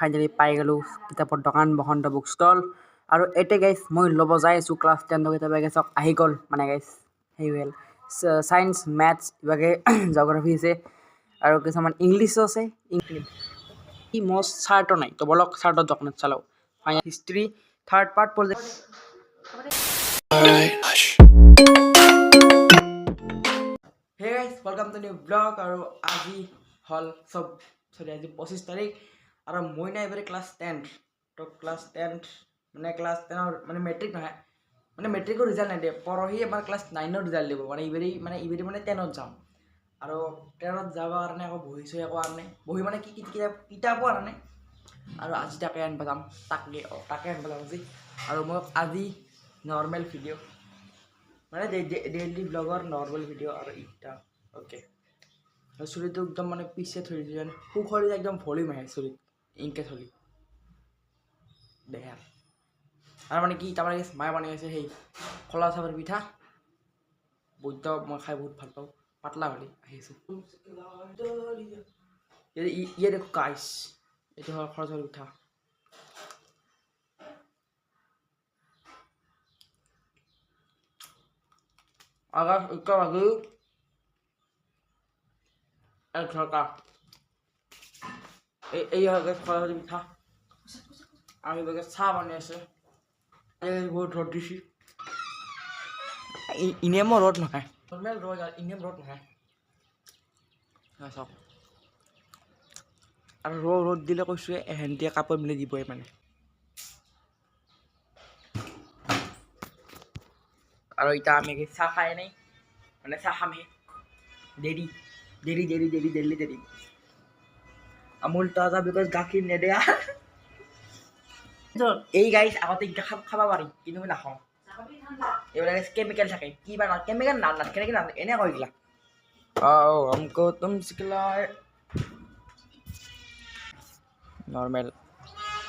Finally পাই গ'লোঁ কিতাপৰ দোকান বসন্ত বুক ষ্টল আৰু এতিয়া গাইজ মই ল'ব যাই আছোঁ ক্লাছ 10 কিতাপ গাইজ আহি গ'ল মানে গাইজ সেই হ'ল ছায়েন্স মেথছ ইভাগে জিঅ'গ্ৰাফি আছে আৰু কিছুমান ইংলিছো আছে ই মোৰ চাৰ্টৰ নাই তো বলক চাৰ্টৰ দোকানত চালাও final history third part project hey guys welcome to new blog আৰু আজি হ'ল আজি 25 তাৰিখ আৰু মই নাই এবাৰ ক্লাছ 10 তো ক্লাছ 10 মানে ক্লাছ 10 মানে মেট্ৰিক নহয় মানে মেট্ৰিকৰ ৰিজাল্ট নাই দিয়ে পৰহি আমাৰ ক্লাছ 9ৰ ৰিজাল্ট দিব মানে ইবেৰি মানে 10ত যাম আৰু 10ত যাব কাৰণে আকৌ বহিছোঁ একো কাৰণে বহি মানে কি কিতাপো আনা নাই আৰু আজি তাকে আনিব যাম তাকে আনিব যাম আজি আৰু মই আজি নৰ্মেল ভিডিঅ' মানে ডেইলি ব্লগৰ নৰ্মেল ভিডিঅ' আৰু ইটা অ'কে চুলিটো একদম মানে পিছে থৈ দিছোঁ মানে সুখৰি একদম ভলিউম আহে চুলিত ইনকে চলি দেহা আৰু মানে কি তাৰমানে মায়ে বনাই আছে সেই কলা চাপৰ পিঠা বৈদ্য মই খাই বহুত ভাল পাওঁ পাতলা হ'লে আহিছোঁ ইয়ে দেখো গাইছ এইটো হ'ল কলা চাপৰ পিঠা আগাছ ইটা লাগি এক ঘন্টা এই কলা চাপৰ পিঠা আৰু এইভাগে চাহ বনাই আছে বহুত ৰ'দ দিছে ইনেমো ৰ'দ নহয় নৰ্মেল ৰ'দ আৰু ইনেম ৰ'দ নহয় চাওক আৰু ৰ'দ দিলে কৈছোঁ এহেন্তিয়ে কাপোৰ মিলি দিবই মানে আৰু এতিয়া আমি চাহ খাই নাই মানে চাহ খামহে দেৰি আমুল তাজা বিকজ গাখীৰ নেদে এই গাইজ আগতে খাব পাৰি কিন্তু মই নাখাওঁ এইবিলাক কেমিকেল থাকে কিবা কেমিকেল কেনেকৈ এনে কৈ এইগিলা हमको तुम सिखलाए নৰ্মেল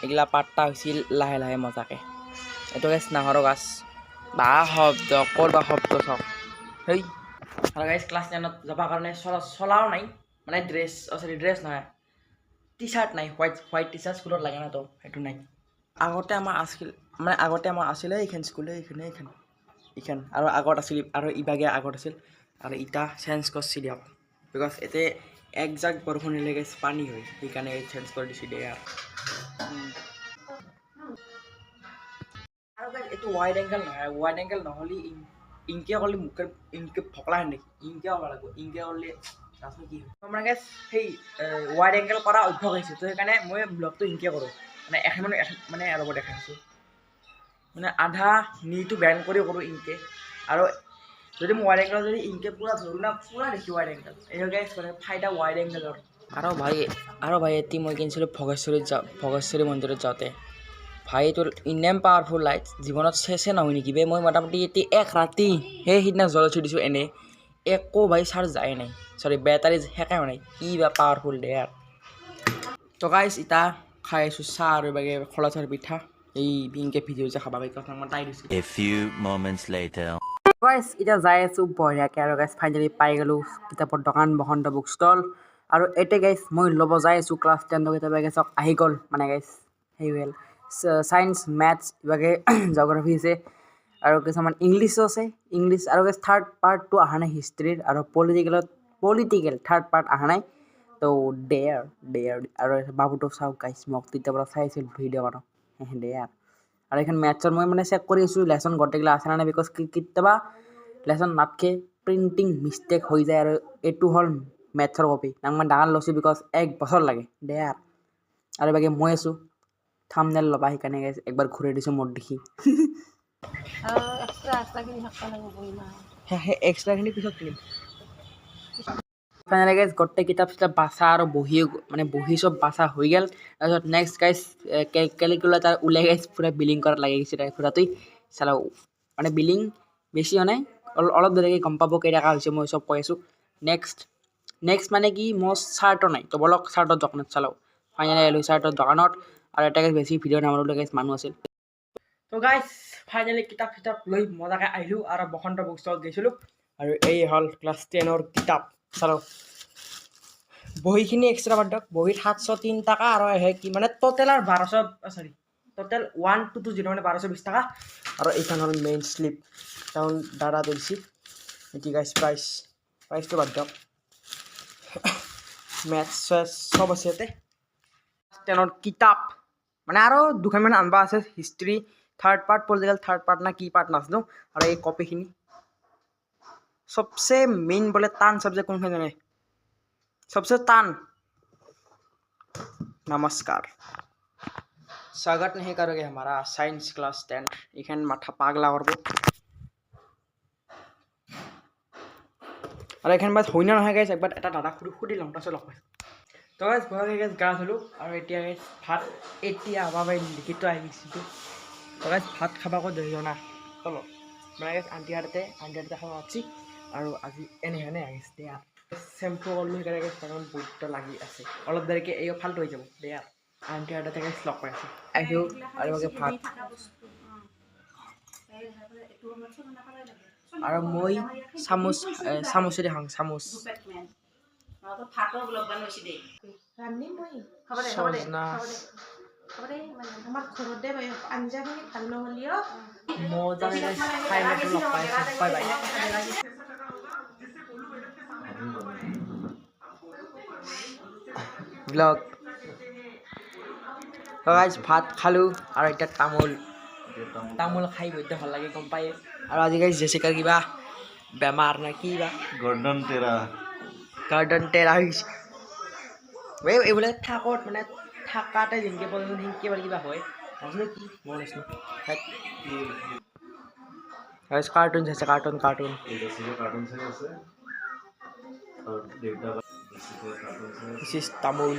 এইগিলা পাত্তা হৈছিল লাহে লাহে মজাকে এইটো গাইছ নাহৰৰ গাছ বা শব্দ ক'ৰবা শব্দ চাওক সেই আৰু গাইছ ক্লাছ 10ত যাবৰ কাৰণে চলাও নাই মানে ড্ৰেছ নহয় টি চাৰ্ট নাই হোৱাইট টি চাৰ্ট স্কুলত লাগে না তো সেইটো নাই আগতে আমাৰ আছিলে এইখন স্কুলে এইখন আৰু আগত আছিল আৰু ইভাগে আগত আছিল আৰু ইটা চেঞ্জ কৰিছে দিয়ক বিকজ এতে একজাক বৰষুণ দিলে গাইছ পানী হয় সেইকাৰণে চেঞ্জ কৰি দিছে দে আৰু গাইছ এইটো ৱাইড এংগেল নহ'লে ইনকে কৰিলে মুখে ইনকে ভকলা হেন দেখি ইনকে হ'ব লাগিব ইনকে কৰিলে নাচোন কি হয় মানে গাইছ সেই ৱাইড এংগেল কৰা অভ্যাস হৈছে তো সেইকাৰণে মই ব্লগটো ইনকে কৰোঁ মানে মানে ৰ'ব দেখাইছোঁ মানে আধা নিটো বেন কৰি কৰোঁ ইনকে আৰু যদি মই ৱাইড এংগেল যদি ইনকে পুৰা ধৰোঁ না পুৰা দেখি ৱাইড এংগেল এই গাইছ মানে ফাইদা ৱাইড এংগেলৰ আৰু ভাই এটি মই কিনিছিলোঁ ভগেশ্বৰী মন্দিৰত যাওঁতে ভাই তোৰ ইনেম পাৱাৰফুল লাইট জীৱনত চেছে নহয় নেকি বে মই মোটামুটি এতিয়া এক ৰাতি সিদিনা জ্বলাই থৈ দিছোঁ এনেই একো ভাই চাৰ্জ যায় নাই চৰি বেটাৰী শেষে হোৱা নাই কি বা পাৱাৰফুল দে আৰু তো গাইছ এতিয়া খাই আছোঁ চাহ আৰু এইভাগে খোলা চাহৰ পিঠা এই পিংকে ভিডিঅ' যে খাবা কথা মই তাই দিছোঁ গাইছ এতিয়া যাই আছোঁ বঢ়িয়াকৈ আৰু গাইছ ফাইনেলি পাই গ'লোঁ কিতাপৰ দোকান বসন্ত বুক ষ্টল আৰু এতিয়া গাইছ মই ল'ব যাই আছোঁ ক্লাছ 10 কিতাপ গাইছ আহি গ'ল মানে গাইছ সেই হ'ল ছায়েন্স মেথছ ইভাগে জিঅ'গ্ৰাফি আছে আৰু কিছুমান ইংলিছো আছে ইংলিছ আৰু গাইছ থাৰ্ড পাৰ্টটো অহা নাই হিষ্ট্ৰীৰ আৰু পলিটিকেল থাৰ্ড পাৰ্ট অহা নাই তো দেয়াৰ আৰু বাবুটো চাওক গাইছ মোক তেতিয়াৰ পৰা চাই আছিল ভিডিঅ' মানুহ দেয়াৰ আৰু এইখন মেথছৰ মই মানে চেক কৰি আছোঁ লেচন গোটেইগিলা আছে নাই বিকজ কেতিয়াবা লেচন নাথকে প্ৰিণ্টিং মিষ্টেক হৈ যায় আৰু এইটো হ'ল মেথছৰ কপি তাক মই ডাঙৰ লৈছোঁ বিকজ 1 বছৰ লাগে দেয়াৰ আৰু বাকী মই আছোঁ থাম্বনেইল ল'বা সেইকাৰণে গাইছ একবাৰ ঘূৰাই দিছোঁ মোৰ দেখি এক্সট্ৰাখিনি পিছত কিনিম ফাইনেলি গাইছ গোটেই কিতাপ চিতাপ বাচা আৰু বহি চব বাচা হৈ গ'ল তাৰপিছত নেক্সট গাইছ কেলকুলেটাৰ ওলাই গাইছ পূৰা বিলিং কৰাত লাগি গৈছে তাই পূৰাটোই চালাও মানে বিলিং বেছি হোৱা নাই অলপ দেৰিকৈ গম পাব কেইটকা হৈছে মই চব কৈ আছোঁ নেক্সট মানে কি মোৰ চাৰ্টৰ নাই তো বলক চাৰ্টৰ দোকানত চালাও ফাইনেলি আহিলোঁ চাৰ্টৰ দোকানত আৰু এটা গাইছ বেছি ভিডিঅ' নামাৰিবলৈ গাইছ মানুহ আছিল তো গাইছ ফাইনেলি কিতাপ চিতাপ লৈ মজাকৈ আহিলোঁ আৰু বসন্ত বুক ষ্টলত গৈছিলোঁ আৰু এই হ'ল ক্লাছ 10ৰ কিতাপ চালো বহীখিনি এক্সট্ৰা বাদ দিয়ক বহীত 703 টকা আৰু কি মানে টোটেল আৰু 1200 সৰি টোটেল 1220 মানে 1220 টকা আৰু এইখন হ'ল মেইন স্লিপ কাৰণ দাদা দিছি এটি গাইছ প্ৰাইচটো বাদ দিয়ক মেথছ চব আছে ইয়াতে 10ৰ কিতাপ মানে আৰু দুখনমান আনবা আছে history third part political third part না কি পাৰ্ট নাজানো আৰু এই কপিখিনি सबसे मेन बोले टान सब्जेक्ट कौन सा जाने सबसे टान नमस्कार स्वागत नहीं करोगे हमारा साइंस क्लास 10 इखन माथा पागला करबो और इखन बात होइना নহয় गाइस একবার এটা দাদা খুদি লম তাছত লগ পাই তো गाइस বহাগে गाइस গা হলো আৰু এতিয়া गाइस ভাত এতিয়া বাবাই লিখিতো আহি গিছিটো তো गाइस ভাত খাবা কো দেইনা চলো মানে गाइस আন্টি খাওয়া আছি আৰু আজি এনেহেনে আহিছে দিয়া শ্যাম্পু করলো এখানে কারণ বুটটা লাগি আছে অলপ দেরিকে এই ফাল্টু হয়ে যাব দিয়া আন্টি আটা থেকে স্লক পাই আছে আইছো আৰু ওকে ভাত আৰু মই চামুচেৰে খাং চামুচ ভাতো ব্লগ বনাইছি দে ৰান্ধি মই খবৰে আমাৰ ঘৰতে আঞ্জাখিনি ভাল নহলিও মজা খাই লগ পাই বাই বাই ব্লগ তো গাইস ভাত খালো আৰু এটা তামোল খাই বইতে ভাল লাগে গম পাই আৰু আজি গাইস জেসিকাৰ কিবা বেমাৰ না কিবা গাৰ্ডেন টেৰা হৈছে এইবোলে থাকত মানে থাকাতে যেনকে পৰ্যন্ত সেনকে পাৰি কিবা হয় নাজানো কি মই নাজানো গাইস কাৰ্টুন আছে কাৰ্টুন This is Tamil.